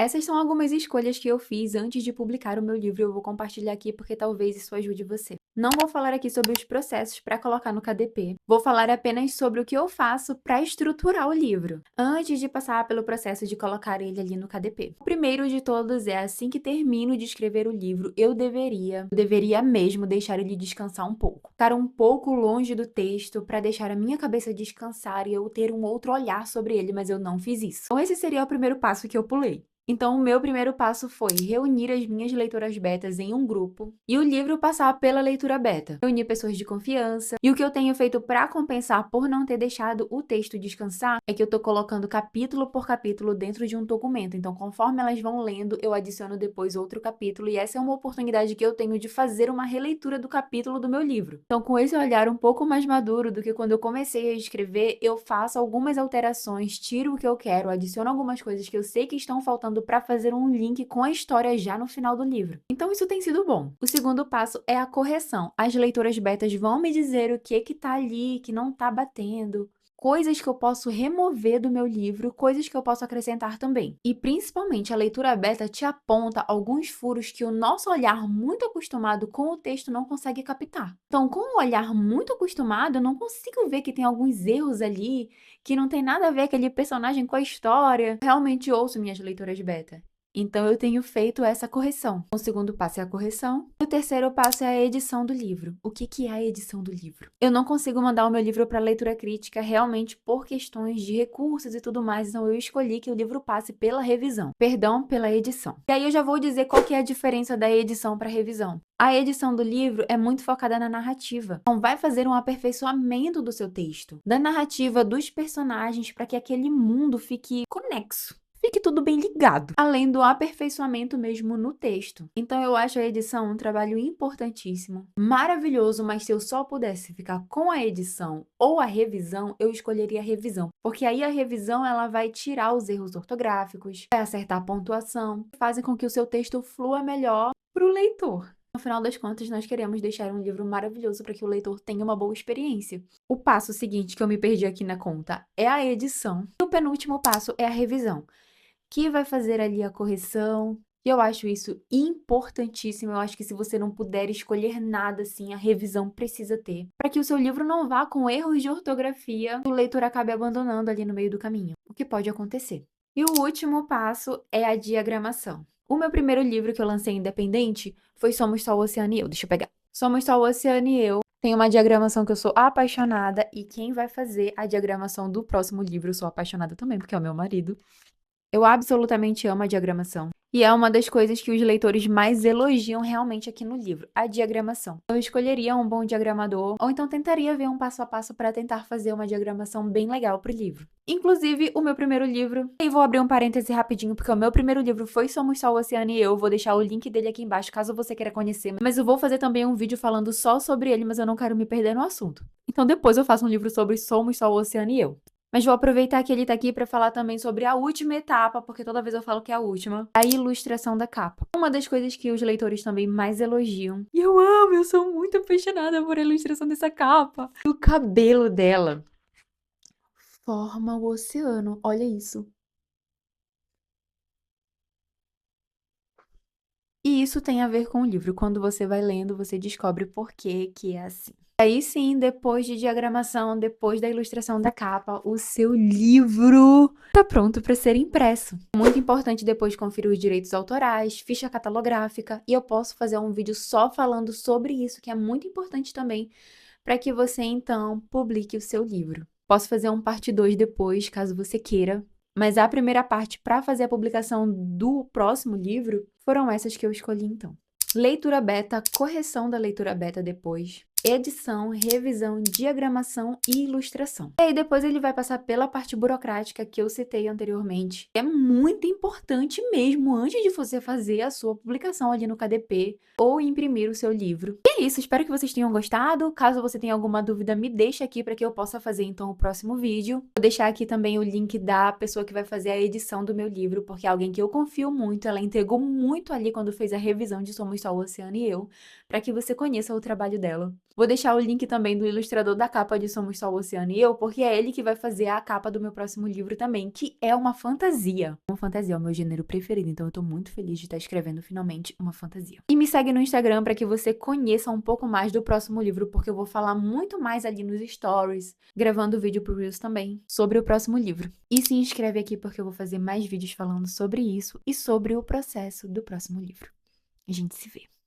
Essas são algumas escolhas que eu fiz antes de publicar o meu livro e eu vou compartilhar aqui porque talvez isso ajude você. Não vou falar aqui sobre os processos para colocar no KDP, vou falar apenas sobre o que eu faço para estruturar o livro, antes de passar pelo processo de colocar ele ali no KDP. O primeiro de todos é assim que termino de escrever o livro, eu deveria mesmo deixar ele descansar um pouco. Ficar um pouco longe do texto para deixar a minha cabeça descansar e eu ter um outro olhar sobre ele, mas eu não fiz isso. Então esse seria o primeiro passo que eu pulei. Então, o meu primeiro passo foi reunir as minhas leitoras betas em um grupo e o livro passar pela leitura beta. Reunir pessoas de confiança. E o que eu tenho feito para compensar por não ter deixado o texto descansar é que eu tô colocando capítulo por capítulo dentro de um documento. Então, conforme elas vão lendo, eu adiciono depois outro capítulo e essa é uma oportunidade que eu tenho de fazer uma releitura do capítulo do meu livro. Então, com esse olhar um pouco mais maduro do que quando eu comecei a escrever, eu faço algumas alterações, tiro o que eu quero, adiciono algumas coisas que eu sei que estão faltando para fazer um link com a história já no final do livro. Então isso tem sido bom. O segundo passo é a correção. As leitoras betas vão me dizer o que tá ali, que não tá batendo, coisas que eu posso remover do meu livro, coisas que eu posso acrescentar também. E principalmente a leitura beta te aponta alguns furos que o nosso olhar muito acostumado com o texto não consegue captar. Então, com o olhar muito acostumado, eu não consigo ver que tem alguns erros ali, que não tem nada a ver aquele personagem com a história. Eu realmente ouço minhas leitoras beta. Então, eu tenho feito essa correção. O segundo passo é a correção. E o terceiro passo é a edição do livro. O que é a edição do livro? Eu não consigo mandar o meu livro para leitura crítica realmente por questões de recursos e tudo mais, então eu escolhi que o livro passe pela revisão. Perdão, pela edição. E aí eu já vou dizer qual que é a diferença da edição para revisão. A edição do livro é muito focada na narrativa. Então, vai fazer um aperfeiçoamento do seu texto, da narrativa, dos personagens, para que aquele mundo fique conexo. Fique tudo bem ligado, além do aperfeiçoamento mesmo no texto. Então eu acho a edição um trabalho importantíssimo, maravilhoso, mas se eu só pudesse ficar com a edição ou a revisão, eu escolheria a revisão, porque aí a revisão ela vai tirar os erros ortográficos, vai acertar a pontuação, fazem com que o seu texto flua melhor para o leitor. No final das contas, nós queremos deixar um livro maravilhoso para que o leitor tenha uma boa experiência. O passo seguinte, que eu me perdi aqui na conta, é a edição. E o penúltimo passo é a revisão, que vai fazer ali a correção. E eu acho isso importantíssimo. Eu acho que se você não puder escolher nada assim, a revisão precisa ter, para que o seu livro não vá com erros de ortografia e o leitor acabe abandonando ali no meio do caminho, o que pode acontecer. E o último passo é a diagramação. O meu primeiro livro que eu lancei independente foi Somos Só o Oceano e Eu. Deixa eu pegar. Somos Só o Oceano e Eu. Tem uma diagramação que eu sou apaixonada e quem vai fazer a diagramação do próximo livro eu sou apaixonada também, porque é o meu marido. Eu absolutamente amo a diagramação. E é uma das coisas que os leitores mais elogiam realmente aqui no livro, a diagramação. Eu escolheria um bom diagramador, ou então tentaria ver um passo a passo para tentar fazer uma diagramação bem legal para o livro. Inclusive, o meu primeiro livro, e vou abrir um parêntese rapidinho, porque o meu primeiro livro foi Somos Só o Oceano e Eu, vou deixar o link dele aqui embaixo, caso você queira conhecer, mas eu vou fazer também um vídeo falando só sobre ele, mas eu não quero me perder no assunto. Então depois eu faço um livro sobre Somos Só o Oceano e Eu. Mas vou aproveitar que ele tá aqui para falar também sobre a última etapa, porque toda vez eu falo que é a última, a ilustração da capa. Uma das coisas que os leitores também mais elogiam. E eu amo, eu sou muito apaixonada por a ilustração dessa capa. O cabelo dela forma o oceano, olha isso. E isso tem a ver com o livro. Quando você vai lendo, você descobre por que é assim. Aí sim, depois de diagramação, depois da ilustração da capa, o seu livro tá pronto para ser impresso. Muito importante depois conferir os direitos autorais, ficha catalográfica, e eu posso fazer um vídeo só falando sobre isso, que é muito importante também, para que você então publique o seu livro. Posso fazer um parte 2 depois, caso você queira. Mas a primeira parte para fazer a publicação do próximo livro foram essas que eu escolhi então. Leitura beta, correção da leitura beta depois, edição, revisão, diagramação e ilustração. E aí depois ele vai passar pela parte burocrática que eu citei anteriormente. É muito importante mesmo antes de você fazer a sua publicação ali no KDP ou imprimir o seu livro. E é isso, espero que vocês tenham gostado. Caso você tenha alguma dúvida, me deixa aqui para que eu possa fazer então o próximo vídeo. Vou deixar aqui também o link da pessoa que vai fazer a edição do meu livro, porque é alguém que eu confio muito, ela entregou muito ali quando fez a revisão de Somos Só o Oceano e Eu, para que você conheça o trabalho dela. Vou deixar o link também do ilustrador da capa de Somos Só o Oceano e Eu, porque é ele que vai fazer a capa do meu próximo livro também, que é uma fantasia. Uma fantasia é o meu gênero preferido, então eu tô muito feliz de estar escrevendo finalmente uma fantasia. E me segue no Instagram para que você conheça um pouco mais do próximo livro, porque eu vou falar muito mais ali nos stories, gravando vídeo pro Reels também, sobre o próximo livro. E se inscreve aqui porque eu vou fazer mais vídeos falando sobre isso e sobre o processo do próximo livro. A gente se vê.